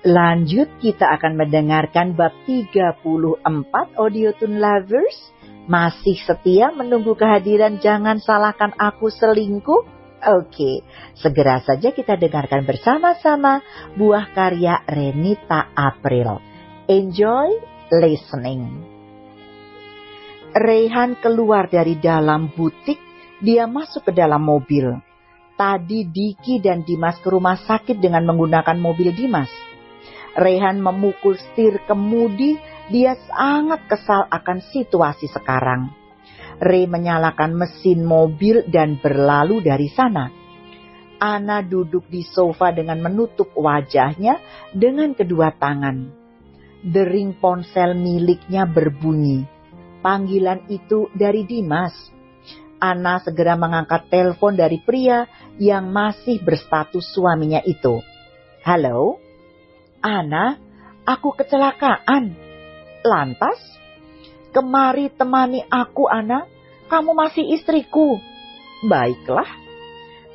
Lanjut, kita akan mendengarkan bab 34 Audiotune Lovers. Masih setia menunggu kehadiran Jangan Salahkan Aku Selingkuh? Oke, segera saja kita dengarkan bersama-sama buah karya Renita April. Enjoy listening. Reyhan keluar dari dalam butik, dia masuk ke dalam mobil. Tadi Diki dan Dimas ke rumah sakit dengan menggunakan mobil Dimas. Reyhan memukul setir kemudi, dia sangat kesal akan situasi sekarang. Rey menyalakan mesin mobil dan berlalu dari sana. Ana duduk di sofa dengan menutup wajahnya dengan kedua tangan. Dering ponsel miliknya berbunyi. Panggilan itu dari Dimas. Ana segera mengangkat telepon dari pria yang masih berstatus suaminya itu. Halo? Ana, aku kecelakaan. Lantas? Kemari temani aku, Ana. Kamu masih istriku. Baiklah.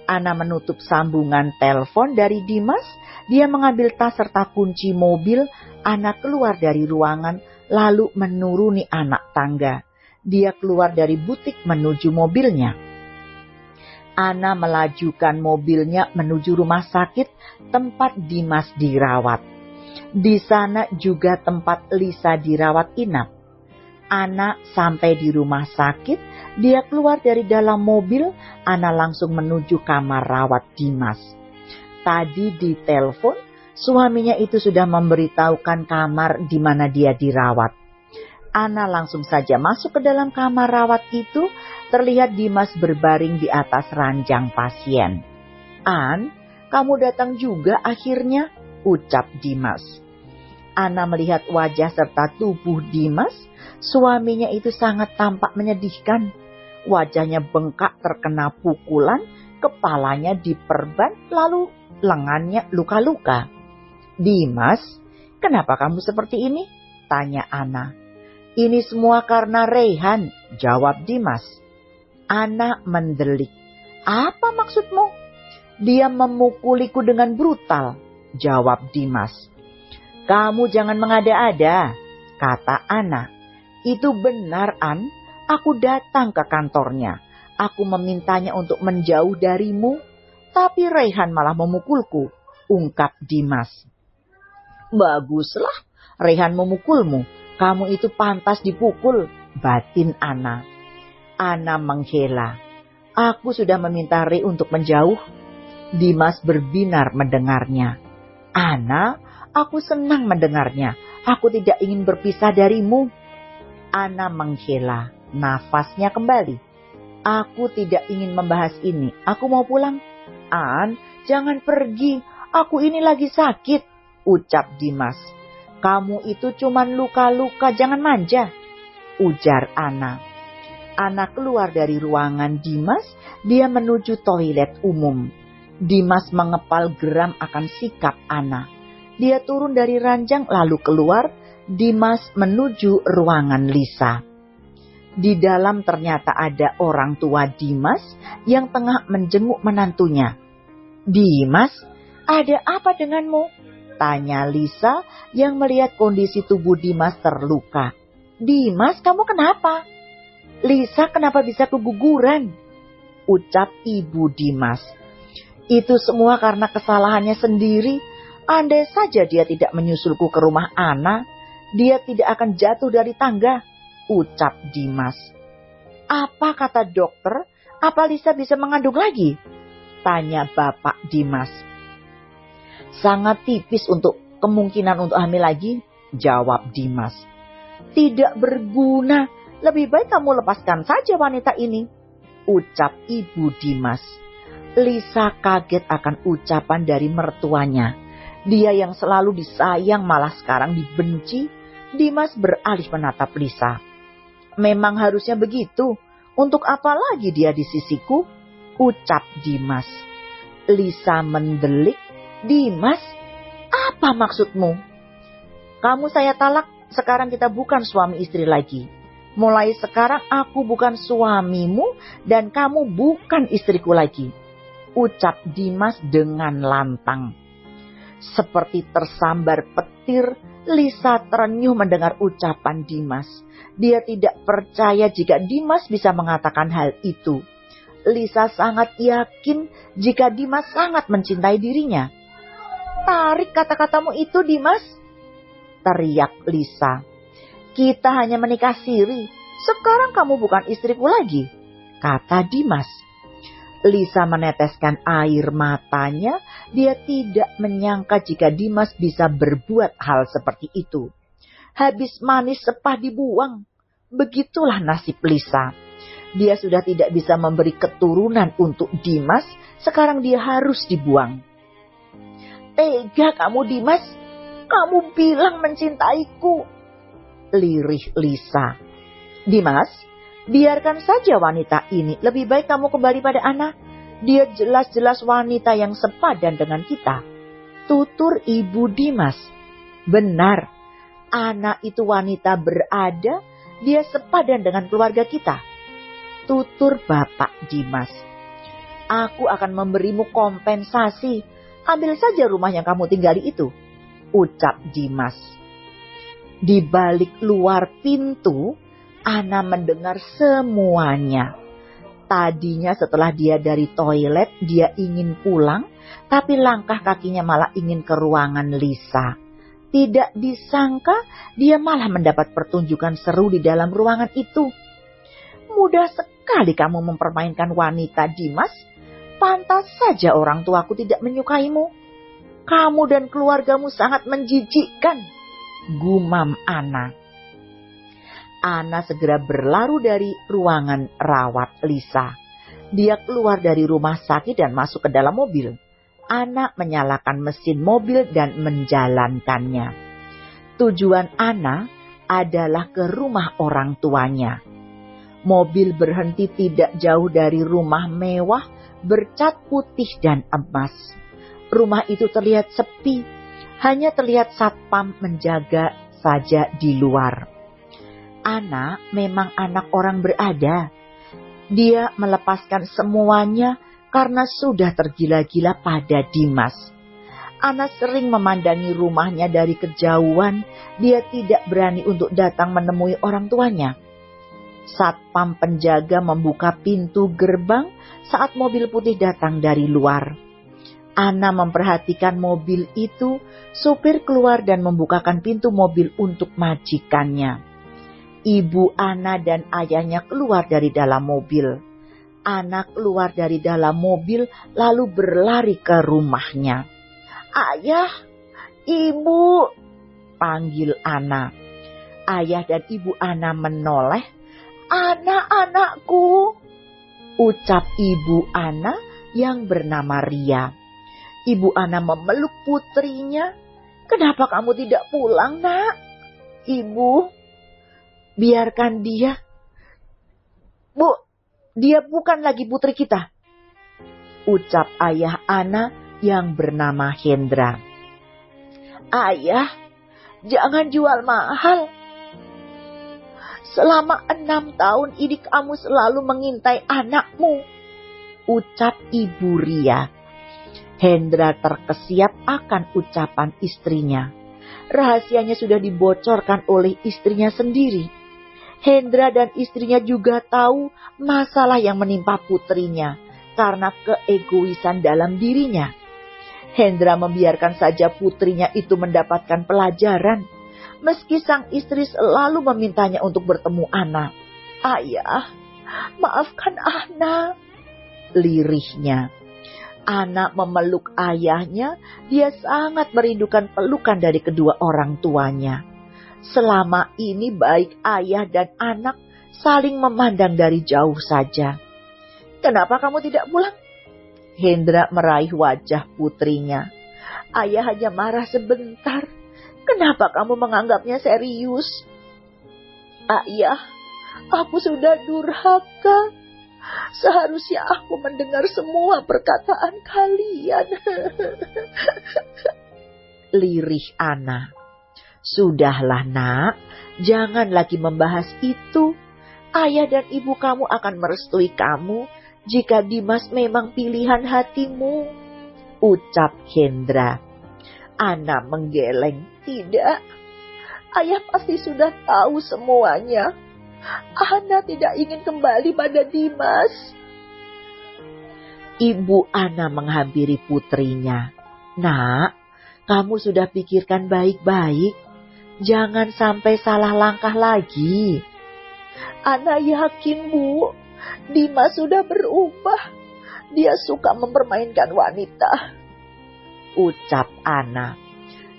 Ana menutup sambungan telepon dari Dimas. Dia mengambil tas serta kunci mobil. Ana keluar dari ruangan lalu menuruni anak tangga. Dia keluar dari butik menuju mobilnya. Ana melajukan mobilnya menuju rumah sakit tempat Dimas dirawat. Di sana juga tempat Lisa dirawat inap. Ana sampai di rumah sakit, dia keluar dari dalam mobil, Ana langsung menuju kamar rawat Dimas. Tadi di telepon, suaminya itu sudah memberitahukan kamar di mana dia dirawat. Ana langsung saja masuk ke dalam kamar rawat itu, terlihat Dimas berbaring di atas ranjang pasien. An, kamu datang juga akhirnya, ucap Dimas. Ana melihat wajah serta tubuh Dimas, suaminya itu sangat tampak menyedihkan. Wajahnya bengkak terkena pukulan, kepalanya diperban, lalu lengannya luka-luka. Dimas, kenapa kamu seperti ini? Tanya Ana. Ini semua karena Reyhan, jawab Dimas. Ana mendelik. Apa maksudmu? Dia memukuliku dengan brutal, jawab Dimas. Kamu jangan mengada-ada, kata Ana. Itu benar, An. Aku datang ke kantornya. Aku memintanya untuk menjauh darimu, tapi Reyhan malah memukulku, ungkap Dimas. Baguslah, Reyhan memukulmu. Kamu itu pantas dipukul, batin Ana. Ana menghela. Aku sudah meminta Rey untuk menjauh. Dimas berbinar mendengarnya. Ana, aku senang mendengarnya. Aku tidak ingin berpisah darimu. Ana menghela, nafasnya kembali. Aku tidak ingin membahas ini. Aku mau pulang. An, jangan pergi. Aku ini lagi sakit, ucap Dimas. Kamu itu cuman luka-luka, jangan manja, ujar Ana. Ana keluar dari ruangan Dimas, dia menuju toilet umum. Dimas mengepal geram akan sikap Ana. Dia turun dari ranjang lalu keluar. Dimas menuju ruangan Lisa. Di dalam ternyata ada orang tua Dimas yang tengah menjenguk menantunya. Dimas, ada apa denganmu? Tanya Lisa yang melihat kondisi tubuh Dimas terluka. Dimas, kamu kenapa? Lisa, kenapa bisa keguguran? Ucap ibu Dimas. Itu semua karena kesalahannya sendiri. Andai saja dia tidak menyusulku ke rumah Ana, dia tidak akan jatuh dari tangga, ucap Dimas. Apa kata dokter? Apa Lisa bisa mengandung lagi? Tanya bapak Dimas. Sangat tipis untuk kemungkinan untuk hamil lagi, jawab Dimas. Tidak berguna, lebih baik kamu lepaskan saja wanita ini, ucap ibu Dimas. Lisa kaget akan ucapan dari mertuanya. Dia yang selalu disayang malah sekarang dibenci. Dimas beralih menatap Lisa. Memang harusnya begitu. Untuk apa lagi dia di sisiku? Ucap Dimas. Lisa mendelik. Dimas, apa maksudmu? Kamu saya talak, sekarang kita bukan suami istri lagi. Mulai sekarang aku bukan suamimu dan kamu bukan istriku lagi, ucap Dimas dengan lantang. Seperti tersambar petir, Lisa terenyuh mendengar ucapan Dimas. Dia tidak percaya jika Dimas bisa mengatakan hal itu. Lisa sangat yakin jika Dimas sangat mencintai dirinya. "Tarik kata-katamu itu, Dimas," teriak Lisa. "Kita hanya menikah siri. Sekarang kamu bukan istriku lagi," kata Dimas. Lisa meneteskan air matanya. Dia tidak menyangka jika Dimas bisa berbuat hal seperti itu. Habis manis sepah dibuang. Begitulah nasib Lisa. Dia sudah tidak bisa memberi keturunan untuk Dimas. Sekarang dia harus dibuang. "Tega kamu, Dimas. Kamu bilang mencintaiku," lirih Lisa. "Dimas, biarkan saja wanita ini. Lebih baik kamu kembali pada Ana. Dia jelas-jelas wanita yang sepadan dengan kita," tutur ibu Dimas. "Benar, Ana itu wanita berada. Dia sepadan dengan keluarga kita," tutur bapak Dimas. "Aku akan memberimu kompensasi. Ambil saja rumah yang kamu tinggali itu," ucap Dimas. Di balik luar pintu, Ana mendengar semuanya. Tadinya setelah dia dari toilet, dia ingin pulang, tapi langkah kakinya malah ingin ke ruangan Lisa. Tidak disangka, dia malah mendapat pertunjukan seru di dalam ruangan itu. "Mudah sekali kamu mempermainkan wanita, Dimas. Pantas saja orang tuaku tidak menyukaimu. Kamu dan keluargamu sangat menjijikkan," gumam Ana. Ana segera berlaru dari ruangan rawat Lisa. Dia keluar dari rumah sakit dan masuk ke dalam mobil. Ana menyalakan mesin mobil dan menjalankannya. Tujuan Ana adalah ke rumah orang tuanya. Mobil berhenti tidak jauh dari rumah mewah bercat putih dan emas. Rumah itu terlihat sepi, hanya terlihat satpam menjaga saja di luar. Ana memang anak orang berada. Dia melepaskan semuanya karena sudah tergila-gila pada Dimas. Ana sering memandangi rumahnya dari kejauhan. Dia tidak berani untuk datang menemui orang tuanya. Satpam penjaga membuka pintu gerbang saat mobil putih datang dari luar. Ana memperhatikan mobil itu. Supir keluar dan membukakan pintu mobil untuk majikannya. Ibu Ana dan ayahnya keluar dari dalam mobil. Ana keluar dari dalam mobil lalu berlari ke rumahnya. "Ayah, Ibu," panggil Ana. Ayah dan ibu Ana menoleh. "Anak-anakku," ucap ibu Ana yang bernama Ria. Ibu Ana memeluk putrinya. "Kenapa kamu tidak pulang, Nak?" "Ibu, biarkan dia. Bu, dia bukan lagi putri kita," ucap ayah Ana yang bernama Hendra. "Ayah, jangan jual mahal. Selama 6 tahun ini kamu selalu mengintai anakmu," ucap ibu Ria. Hendra terkesiap akan ucapan istrinya. Rahasianya sudah dibocorkan oleh istrinya sendiri. Hendra dan istrinya juga tahu masalah yang menimpa putrinya karena keegoisan dalam dirinya. Hendra membiarkan saja putrinya itu mendapatkan pelajaran, meski sang istri selalu memintanya untuk bertemu Ana. "Ayah, maafkan Ana," lirihnya. Ana memeluk ayahnya. Dia sangat merindukan pelukan dari kedua orang tuanya. Selama ini baik ayah dan anak saling memandang dari jauh saja. "Kenapa kamu tidak pulang?" Hendra meraih wajah putrinya. "Ayah hanya marah sebentar. Kenapa kamu menganggapnya serius?" "Ayah, aku sudah durhaka. Seharusnya aku mendengar semua perkataan kalian," lirih Ana. "Sudahlah, Nak, jangan lagi membahas itu. Ayah dan ibu kamu akan merestui kamu jika Dimas memang pilihan hatimu," ucap Hendra. Ana menggeleng. Tidak, ayah pasti sudah tahu semuanya. Ana tidak ingin kembali pada Dimas. Ibu Ana menghampiri putrinya. Nak, kamu sudah pikirkan baik-baik. Jangan sampai salah langkah lagi. Ana yakin, Bu, Dimas sudah berubah. Dia suka mempermainkan wanita, ucap Ana.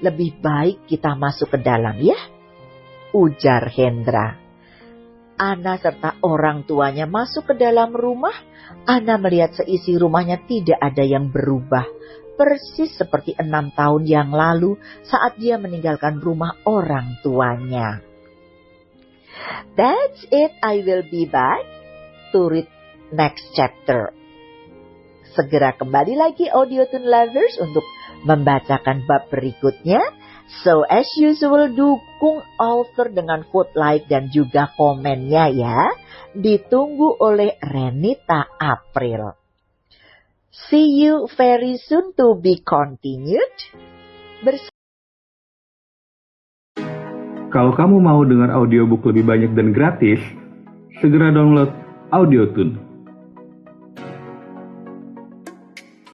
Lebih baik kita masuk ke dalam ya, ujar Hendra. Ana serta orang tuanya masuk ke dalam rumah. Ana melihat seisi rumahnya tidak ada yang berubah. Persis seperti 6 tahun yang lalu saat dia meninggalkan rumah orang tuanya. That's it, I will be back to read next chapter. Segera kembali lagi Audiothon Lovers untuk membacakan bab berikutnya. So as usual, dukung author dengan vote like dan juga komennya ya. Ditunggu oleh Renita April. See you very soon to be continued. Kalau kamu mau dengar audiobook lebih banyak dan gratis, segera download Audiothon.